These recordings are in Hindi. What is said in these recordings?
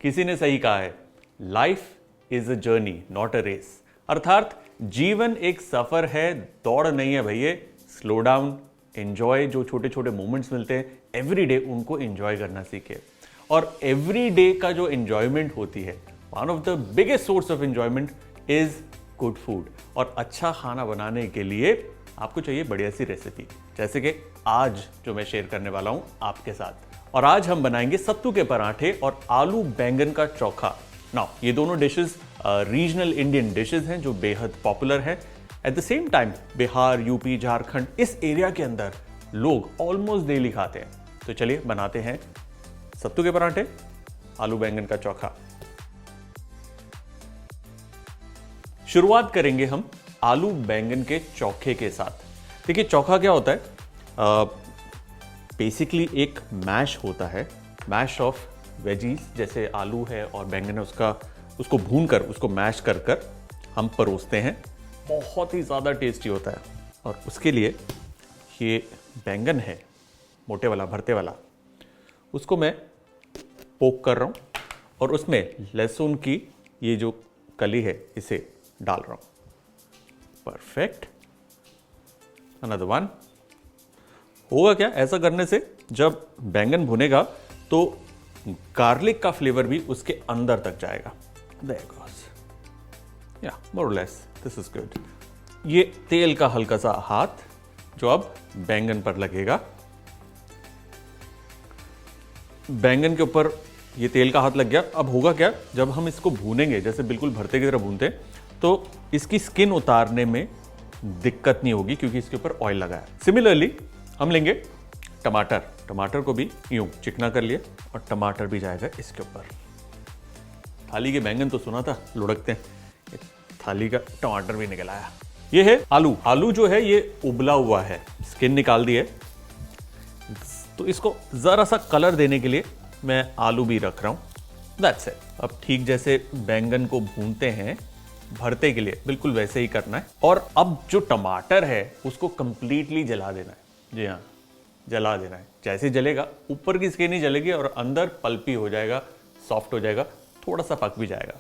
किसी ने सही कहा है, life is a journey not a race. अर्थात जीवन एक सफर है, दौड़ नहीं है भैया। स्लो डाउन, एंजॉय, जो छोटे छोटे मोमेंट्स मिलते हैं एवरी डे, उनको एंजॉय करना सीखे। और एवरी डे का जो एंजॉयमेंट होती है, one of the biggest source of enjoyment is good food. और अच्छा खाना बनाने के लिए आपको चाहिए बढ़िया सी रेसिपी, जैसे कि आज जो मैं शेयर करने वाला हूं आपके साथ। और आज हम बनाएंगे सत्तू के पराठे और आलू बैंगन का चोखा। नाउ ये दोनों डिशेस रीजनल इंडियन डिशेस हैं जो बेहद पॉपुलर हैं। At the same time Bihar, UP, Jharkhand, इस एरिया के अंदर लोग ऑलमोस्ट डेली खाते हैं। तो चलिए बनाते हैं सत्तू के पराठे, आलू बैंगन का चोखा। शुरुआत करेंगे हम आलू बैंगन के चोखे के साथ। देखिए चोखा क्या होता है, बेसिकली एक मैश होता है, मैश ऑफ वेजीज, जैसे आलू है और बैंगन है, उसको भूनकर उसको मैश कर कर हम परोसते हैं। बहुत ही ज़्यादा टेस्टी होता है। और उसके लिए ये बैंगन है मोटे वाला, भरते वाला, उसको मैं पोक कर रहा हूँ और उसमें लहसुन की ये जो कली है इसे डाल रहा हूँ। परफेक्ट। Another one. होगा क्या, ऐसा करने से जब बैंगन भुनेगा तो गार्लिक का फ्लेवर भी उसके अंदर तक जाएगा। There goes. Yeah, more or less. This is good. ये तेल का हल्का सा हाथ जो अब बैंगन पर लगेगा। बैंगन के ऊपर ये तेल का हाथ लग गया। अब होगा क्या, जब हम इसको भूनेंगे, जैसे बिल्कुल भरते की तरह भूनते हैं, तो इसकी स्किन उतारने में दिक्कत नहीं होगी क्योंकि इसके ऊपर ऑयल लगा है। सिमिलरली हम लेंगे टमाटर, टमाटर को भी यूं चिकना कर लिए और टमाटर भी जाएगा इसके ऊपर। थाली के बैंगन तो सुना था लुढ़कते हैं, थाली का टमाटर भी निकल आया। ये है आलू। आलू जो है ये उबला हुआ है, स्किन निकाल दी है। तो इसको जरा सा कलर देने के लिए मैं आलू भी रख रहा हूं। That's it. अब ठीक जैसे बैंगन को भूनते हैं भरते के लिए, बिल्कुल वैसे ही करना है। और अब जो टमाटर है उसको कंप्लीटली जला देना है। जी हाँ, जला देना है। जैसे जलेगा ऊपर की स्किन ही जलेगी और अंदर पल्पी हो जाएगा, सॉफ्ट हो जाएगा, थोड़ा सा पक भी जाएगा।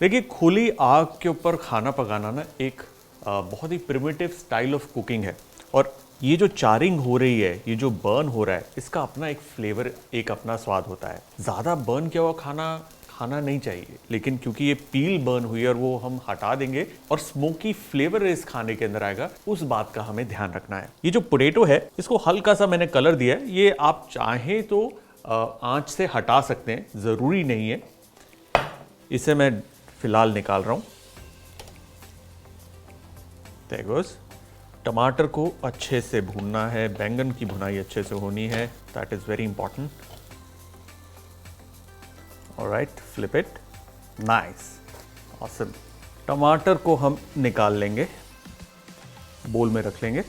देखिए खुली आग के ऊपर खाना पकाना ना एक बहुत ही प्रिमिटिव स्टाइल ऑफ कुकिंग है। और ये जो चारिंग हो रही है, ये जो बर्न हो रहा है, इसका अपना एक फ्लेवर, एक अपना स्वाद होता है। ज़्यादा बर्न किया हुआ खाना नहीं चाहिए, लेकिन क्योंकि ये पील बर्न हुई है और वो हम हटा देंगे और स्मोकी फ्लेवर इस खाने के अंदर आएगा, उस बात का हमें ध्यान रखना है। ये जो पोटैटो है इसको हल्का सा मैंने कलर दिया है। ये आप चाहें तो आंच से हटा सकते हैं, ज़रूरी नहीं है। इसे मैं फिलहाल निकाल रहा हूं। There goes. टमाटर को अच्छे से भूनना है, बैंगन की भुनाई अच्छे से होनी है, that is very important. Alright, flip it. Nice, awesome. टमाटर को हम निकाल लेंगे, बोल में रख लेंगे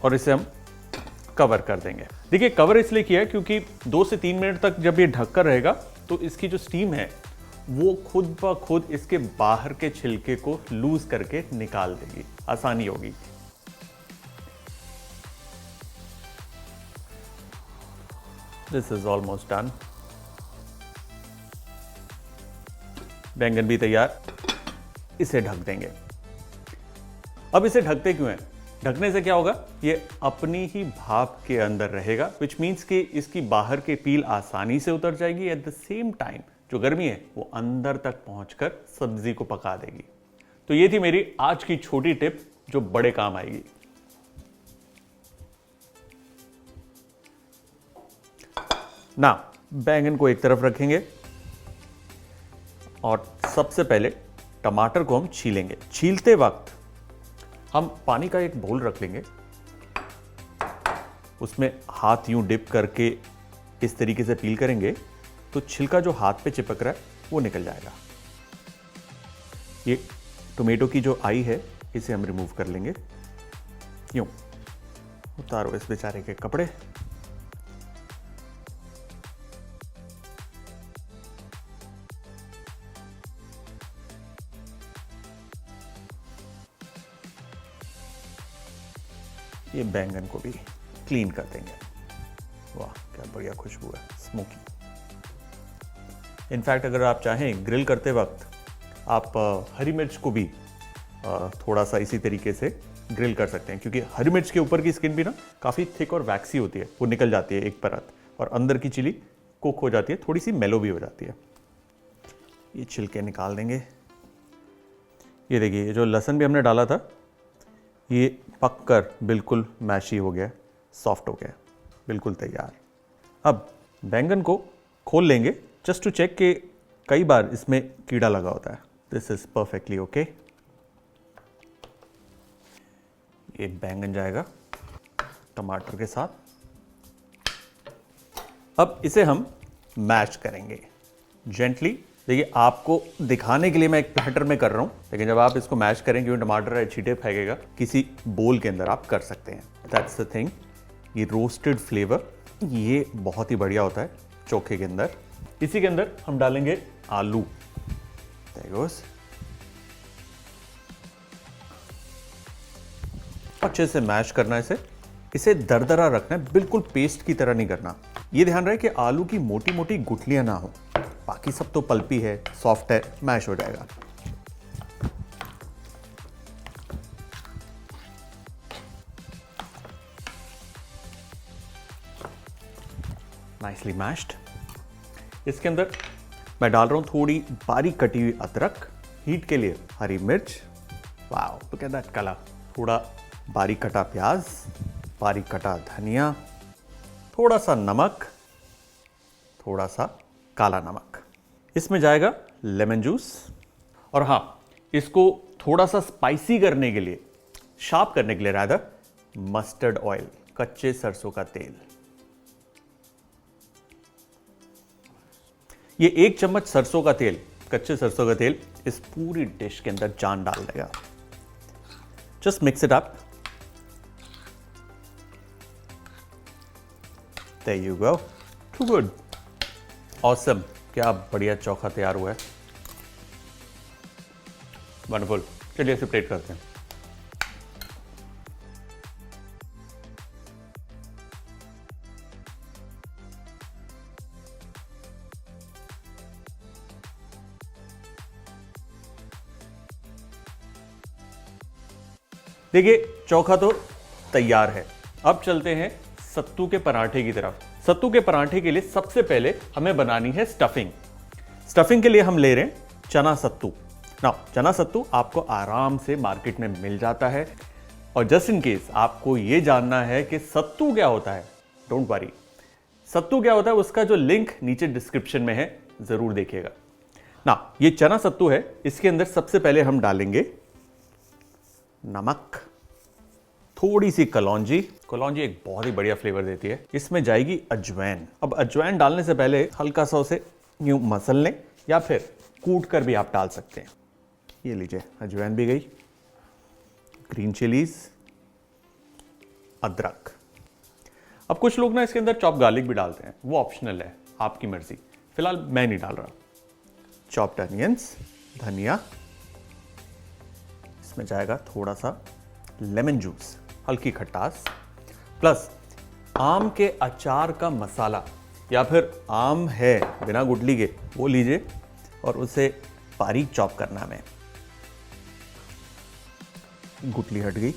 और इसे हम कवर कर देंगे। देखिए कवर इसलिए किया है क्योंकि 2 से 3 मिनट तक जब ये ढककर रहेगा तो इसकी जो स्टीम है वो खुद ब खुद इसके बाहर के छिलके को लूज करके निकाल देगी, आसानी होगी। This is almost done. बैंगन भी तैयार, इसे ढक देंगे। अब इसे ढकते क्यों हैं? ढकने से क्या होगा, ये अपनी ही भाप के अंदर रहेगा, विच मीन्स कि इसकी बाहर की पील आसानी से उतर जाएगी। एट द सेम टाइम जो गर्मी है वो अंदर तक पहुंचकर सब्जी को पका देगी। तो ये थी मेरी आज की छोटी टिप जो बड़े काम आएगी। ना बैंगन को एक तरफ रखेंगे और सबसे पहले टमाटर को हम छीलेंगे। छीलते वक्त हम पानी का एक बाउल रख लेंगे, उसमें हाथ यूं डिप करके इस तरीके से पील करेंगे तो छिलका जो हाथ पे चिपक रहा है वो निकल जाएगा। ये टोमेटो की जो आई है इसे हम रिमूव कर लेंगे। यूं उतारो इस बेचारे के कपड़े। ये बैंगन को भी क्लीन कर देंगे। वाह क्या बढ़िया खुशबू है, स्मोकी। इनफैक्ट अगर आप चाहें ग्रिल करते वक्त आप हरी मिर्च को भी थोड़ा सा इसी तरीके से ग्रिल कर सकते हैं, क्योंकि हरी मिर्च के ऊपर की स्किन भी ना काफ़ी थिक और वैक्सी होती है, वो निकल जाती है एक परत, और अंदर की चिली कुक हो जाती है, थोड़ी सी मेलो भी हो जाती है। ये छिलके निकाल देंगे। ये देखिए, ये जो लहसुन भी हमने डाला था ये पककर बिल्कुल मैशी हो गया, सॉफ्ट हो गया, बिल्कुल तैयार। अब बैंगन को खोल लेंगे जस्ट टू चेक कि कई बार इसमें कीड़ा लगा होता है। This is perfectly okay. ये बैंगन जाएगा टमाटर के साथ। अब इसे हम मैश करेंगे जेंटली। देखिए, आपको दिखाने के लिए मैं एक प्लेटर में कर रहा हूं, लेकिन जब आप इसको मैश करेंगे क्योंकि टमाटर छींटे फेंकेगा, किसी बोल के अंदर आप कर सकते हैं। That's the thing. ये रोस्टेड फ्लेवर ये बहुत ही बढ़िया होता है चोखे के अंदर। इसी के अंदर हम डालेंगे आलू। There goes. अच्छे से मैश करना है इसे दरदरा रखना है, बिल्कुल पेस्ट की तरह नहीं करना। ये ध्यान रहे कि आलू की मोटी मोटी गुठलियां ना हो, बाकी सब तो पल्पी है, सॉफ्ट है, मैश हो जाएगा। Nicely mashed. इसके अंदर मैं डाल रहा हूं थोड़ी बारीक कटी हुई अदरक, हीट के लिए हरी मिर्च, wow look at that colour, थोड़ा बारीक कटा प्याज, बारीक कटा धनिया, थोड़ा सा नमक, थोड़ा सा काला नमक। इसमें जाएगा लेमन जूस, और हाँ, इसको थोड़ा सा स्पाइसी करने के लिए, शार्प करने के लिए रादर, मस्टर्ड ऑयल, कच्चे सरसों का तेल। ये 1 चम्मच सरसों का तेल, कच्चे सरसों का तेल इस पूरी डिश के अंदर जान डाल देगा। Just mix it up. There you go. Too good. Awesome. क्या बढ़िया चोखा तैयार हुआ है। वंडरफुल। चलिए इसे प्लेट करते हैं। देखिए, चोखा तो तैयार है। अब चलते हैं सत्तू के पराठे की तरफ। सत्तू के पराठे के लिए सबसे पहले हमें बनानी है स्टफिंग। स्टफिंग के लिए हम ले रहे हैं चना सत्तू। ना, चना सत्तू आपको आराम से मार्केट में मिल जाता है, और जस्ट इन केस आपको यह जानना है कि सत्तू क्या होता है, डोंट वरी, सत्तू क्या होता है उसका जो लिंक नीचे डिस्क्रिप्शन में है, जरूर देखिएगा ना। ये चना सत्तू है, इसके अंदर सबसे पहले हम डालेंगे नमक, थोड़ी सी कलौंजी। कलौंजी एक बहुत ही बढ़िया फ्लेवर देती है। इसमें जाएगी अजवाइन। अब अजवाइन डालने से पहले हल्का सा उसे यूं मसल लें, या फिर कूट कर भी आप डाल सकते हैं। ये लीजिए, अजवाइन भी गई, ग्रीन चिलीज, अदरक। अब कुछ लोग ना इसके अंदर चॉप गार्लिक भी डालते हैं, वो ऑप्शनल है, आपकी मर्जी, फिलहाल मैं नहीं डाल रहा। चॉप्ड अनियंस, धनिया, इसमें जाएगा थोड़ा सा लेमन जूस, हल्की खटास, प्लस आम के अचार का मसाला, या फिर आम है बिना गुठली के वो लीजिए और उसे बारीक चॉप करना है। गुठली हट गई।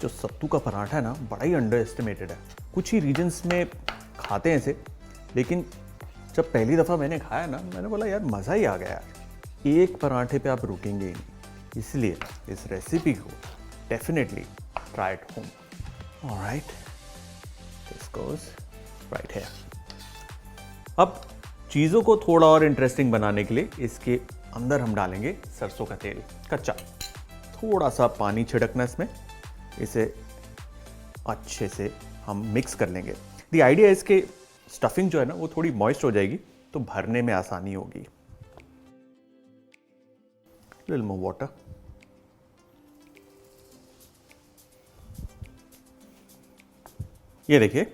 जो सत्तू का पराठा है ना, बड़ा ही अंडर एस्टिमेटेड है। कुछ ही रीजन्स में खाते हैं इसे, लेकिन जब पहली दफ़ा मैंने खाया ना, मैंने बोला यार मज़ा ही आ गया यार। एक पराठे पे आप रुकेंगे ही नहीं, इसलिए इस रेसिपी को definitely try at home. Alright, this goes right here. अब चीज़ों को थोड़ा और इंटरेस्टिंग बनाने के लिए इसके अंदर हम डालेंगे सरसों का तेल कच्चा। थोड़ा सा पानी छिड़कना इसमें, इसे अच्छे से हम मिक्स कर लेंगे। द आइडिया इसके स्टफिंग जो है ना वो थोड़ी मॉइस्ट हो जाएगी, तो भरने में आसानी होगी। Little more water. ये देखिए,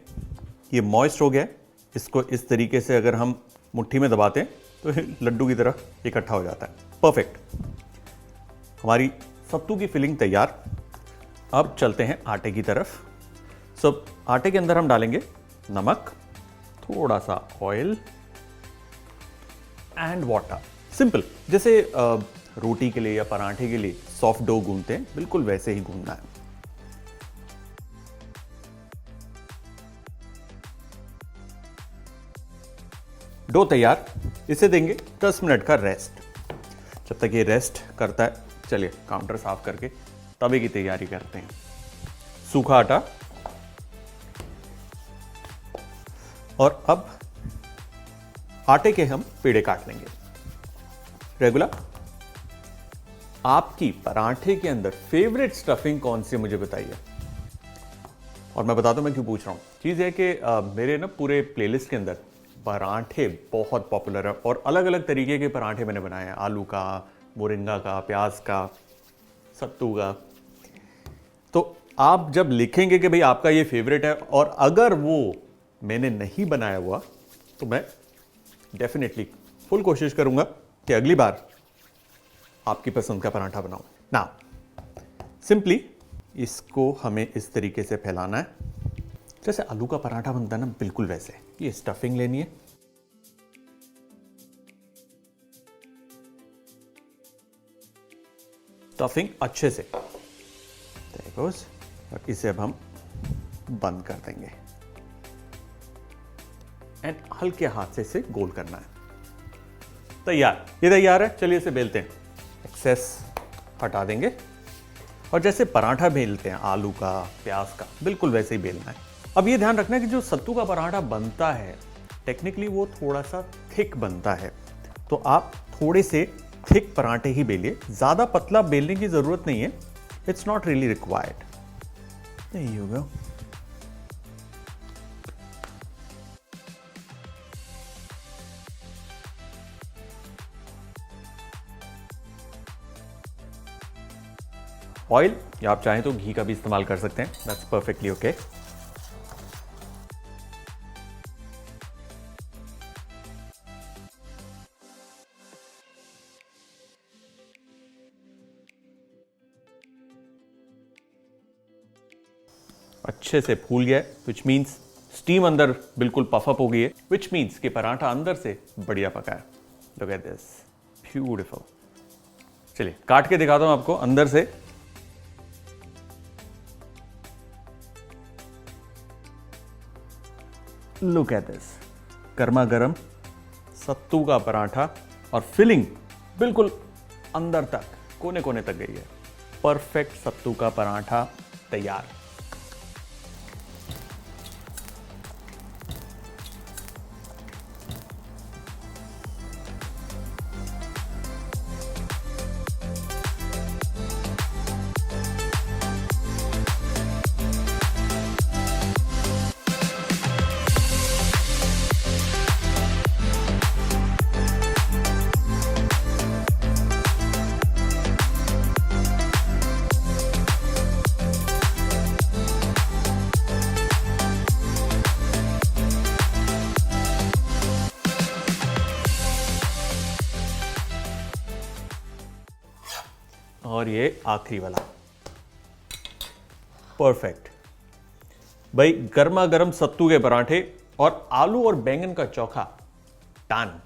ये मॉइस्ट हो गया। इसको इस तरीके से अगर हम मुट्ठी में दबाते हैं तो लड्डू की तरह इकट्ठा हो जाता है। परफेक्ट। हमारी सत्तू की फिलिंग तैयार। अब चलते हैं आटे की तरफ। सब आटे के अंदर हम डालेंगे नमक, थोड़ा सा ऑयल एंड वाटर। सिंपल, जैसे रोटी के लिए या पराठे के लिए सॉफ्ट डो गूंथते हैं, बिल्कुल वैसे ही गूंथना है। डो तैयार, इसे देंगे 10 मिनट का रेस्ट। जब तक ये रेस्ट करता है, चलिए काउंटर साफ करके तवे की तैयारी करते हैं। सूखा आटा, और अब आटे के हम पेड़े काट लेंगे। रेगुलर, आपकी पराठे के अंदर फेवरेट स्टफिंग कौन सी है मुझे बताइए, और मैं बताता हूं मैं क्यों पूछ रहा हूं। चीज है कि मेरे ना पूरे प्लेलिस्ट के अंदर पराठे बहुत पॉपुलर है, और अलग अलग तरीके के पराठे मैंने बनाए हैं, आलू का, मोरिंगा का, प्याज का, सत्तू का। तो आप जब लिखेंगे कि भाई आपका ये फेवरेट है, और अगर वो मैंने नहीं बनाया हुआ, तो मैं डेफिनेटली फुल कोशिश करूंगा कि अगली बार आपकी पसंद का पराठा बनाऊं। ना सिंपली इसको हमें इस तरीके से फैलाना है जैसे आलू का पराठा बनता है ना, बिल्कुल वैसे। ये स्टफिंग लेनी है, स्टफिंग अच्छे से, और इसे अब हम बंद कर देंगे एंड हल्के हाथ से इसे गोल करना है। तैयार, ये तैयार है। चलिए इसे बेलते हैं। एक्सेस हटा देंगे, और जैसे पराठा बेलते हैं आलू का, प्याज का, बिल्कुल वैसे ही बेलना है। अब ये ध्यान रखना है कि जो सत्तू का पराठा बनता है, टेक्निकली वो थोड़ा सा थिक बनता है, तो आप थोड़े से थिक पराठे ही बेलिए, ज्यादा पतला बेलने की जरूरत नहीं है। It's not really required. There you go. Oil, या आप चाहें तो घी का भी इस्तेमाल कर सकते हैं, दैट्स परफेक्टली ओके। अच्छे से फूल गया है, विच मीन्स स्टीम अंदर बिल्कुल पफअप हो गई है, विच मीन्स कि पराठा अंदर से बढ़िया पका है। Look at this, beautiful. चलिए काट के दिखाता हूं आपको अंदर से। लुक एट दिस, गर्मा गर्म सत्तू का पराठा, और फिलिंग बिल्कुल अंदर तक, कोने कोने तक गई है। परफेक्ट सत्तू का पराठा तैयार। और ये आखिरी वाला, परफेक्ट भाई। गर्मा गर्म सत्तू के पराठे और आलू और बैंगन का चोखा, डन।